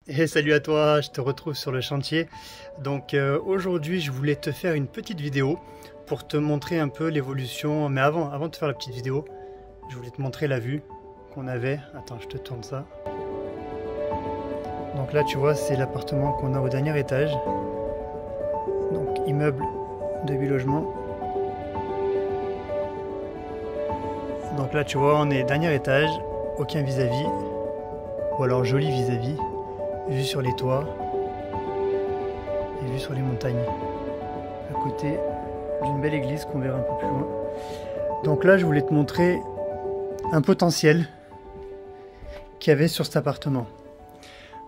Et salut à toi, je te retrouve sur le chantier. Donc aujourd'hui, je voulais te faire une petite vidéo pour te montrer un peu l'évolution. Mais avant de te faire la petite vidéo, je voulais te montrer la vue qu'on avait. Attends, je te tourne ça. Donc là, tu vois, c'est l'appartement qu'on a au dernier étage. Donc immeuble de 8 logements. Donc là, tu vois, on est dernier étage, aucun vis-à-vis, ou alors joli vis-à-vis. Vue sur les toits et vue sur les montagnes à côté d'une belle église qu'on verra un peu plus loin. Donc là je voulais te montrer un potentiel qu'il y avait sur cet appartement.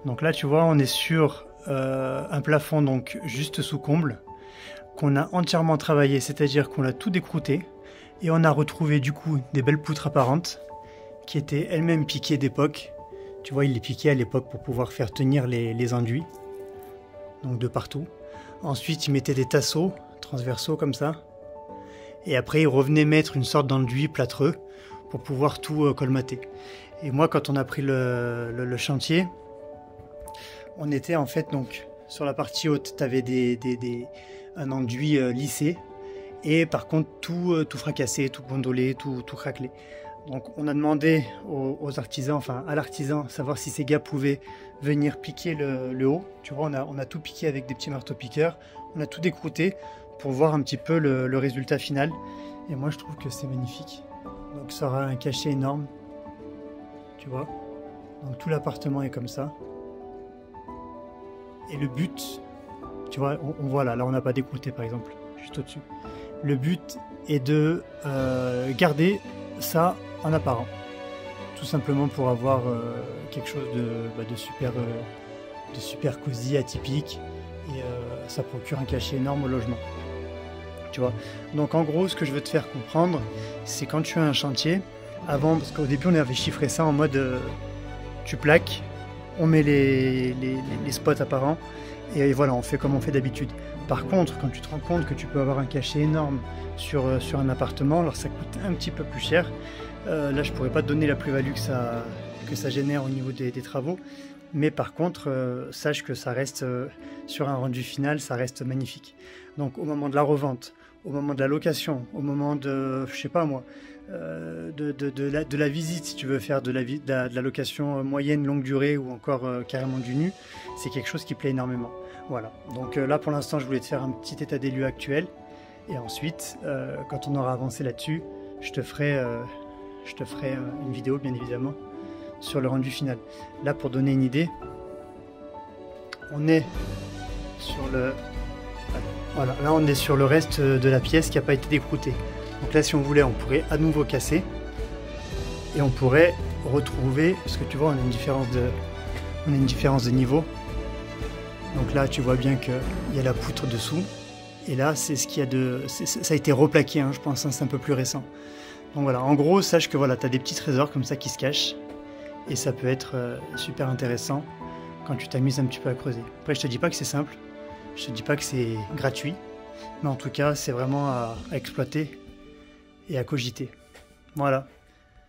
Donc là tu vois on est sur un plafond donc juste sous comble qu'on a entièrement travaillé, c'est-à-dire qu'on l'a tout décrouté et on a retrouvé du coup des belles poutres apparentes qui étaient elles-mêmes piquées d'époque. Tu vois, il les piquait à l'époque pour pouvoir faire tenir les enduits, donc de partout. Ensuite, il mettait des tasseaux transversaux comme ça. Et après, il revenait mettre une sorte d'enduit plâtreux pour pouvoir tout colmater. Et moi, quand on a pris le chantier, on était en fait donc sur la partie haute, tu avais un enduit lissé. Et par contre, tout fracassé, tout gondolé, tout craquelé. Donc on a demandé aux artisans, enfin à l'artisan, savoir si ces gars pouvaient venir piquer le haut. Tu vois, on a tout piqué avec des petits marteaux piqueurs, on a tout décrouté pour voir un petit peu le résultat final. Et moi je trouve que c'est magnifique. Donc ça aura un cachet énorme, tu vois. Donc tout l'appartement est comme ça. Et le but, tu vois, on voit là on n'a pas décrouté par exemple, juste au-dessus. Le but est de garder ça en apparent, tout simplement pour avoir quelque chose de super cosy, atypique, et ça procure un cachet énorme au logement, tu vois. Donc en gros ce que je veux te faire comprendre, c'est quand tu as un chantier, avant, parce qu'au début on avait chiffré ça en mode tu plaques, on met les spots apparents et voilà, on fait comme on fait d'habitude. Par contre, quand tu te rends compte que tu peux avoir un cachet énorme sur un appartement, alors ça coûte un petit peu plus cher. Là, je pourrais pas te donner la plus-value que ça génère au niveau des travaux. Mais par contre, sache que ça reste, sur un rendu final, ça reste magnifique. Donc au moment de la revente, au moment de la location, au moment de, je sais pas moi, de la visite, si tu veux faire de la location moyenne, longue durée ou encore carrément du nu, c'est quelque chose qui plaît énormément. Voilà, donc là pour l'instant je voulais te faire un petit état des lieux actuel et ensuite quand on aura avancé là-dessus, je te ferai une vidéo bien évidemment sur le rendu final. Là pour donner une idée, on est sur voilà, là on est sur le reste de la pièce qui n'a pas été décroutée. Donc là si on voulait on pourrait à nouveau casser et on pourrait retrouver, parce que tu vois on a une différence de niveau. Donc là tu vois bien qu'il y a la poutre dessous et là c'est ce qu'il y a ça a été replaqué hein, je pense, hein, c'est un peu plus récent. Donc voilà, en gros sache que voilà, tu as des petits trésors comme ça qui se cachent et ça peut être super intéressant quand tu t'amuses un petit peu à creuser. Après je te dis pas que c'est simple, je te dis pas que c'est gratuit, mais en tout cas c'est vraiment à exploiter et à cogiter. Voilà,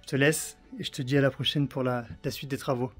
je te laisse et je te dis à la prochaine pour la suite des travaux.